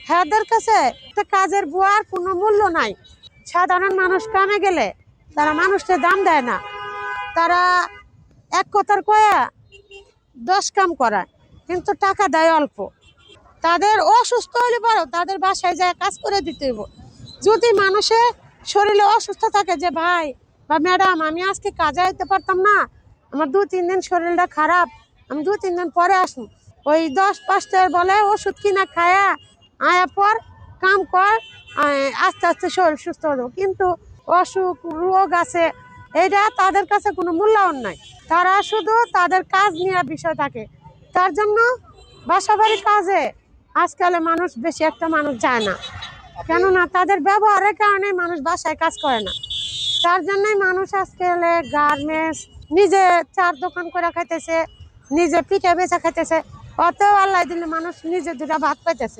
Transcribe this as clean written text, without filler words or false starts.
এদের কাছে একটা কাজের বুয়ার কোনো মূল্য নাই। সাধারণ মানুষ কামে গেলে তারা মানুষকে দাম দেয় না, তারা এক কথার কয়া 10 কাম করায়, কিন্তু টাকা দেয় অল্প। তাদের অসুস্থ হলে পরেও তাদের বাসায় যায় কাজ করে দিতে হইব। যদি মানুষের শরীরে অসুস্থ থাকে যে ভাই বা ম্যাডাম আমি আজকে কাজে আইতে পারতাম না, আমার 2-3 দিন শরীরটা খারাপ, আমি 2-3 দিন পরে আসুন, ওই 10-5 টাকা বলে ওষুধ কিনা খায়া আয়া পর কাম কর, আস্তে আস্তে শরীর সুস্থ হলো। কিন্তু অসুখ রোগ আছে, এটা তাদের কাছে কোনো মূল্যায়ন নাই। তারা শুধু তাদের কাজ নিয়ে বিষয় থাকে। তার জন্য বাসাবাড়ির কাজে আজকালে মানুষ বেশি একটা মানুষ যায় না, কেননা তাদের ব্যবহারের কারণে মানুষ বাসায় কাজ করে না। তার জন্যই মানুষ আজকালে গার্মেন্টস নিজে চার দোকান করে খাইতেছে, নিজে পিঠা বেচা খাইতেছে, অতেও আল্লাহ দিলে মানুষ নিজে দুটা ভাত পাইতেছে।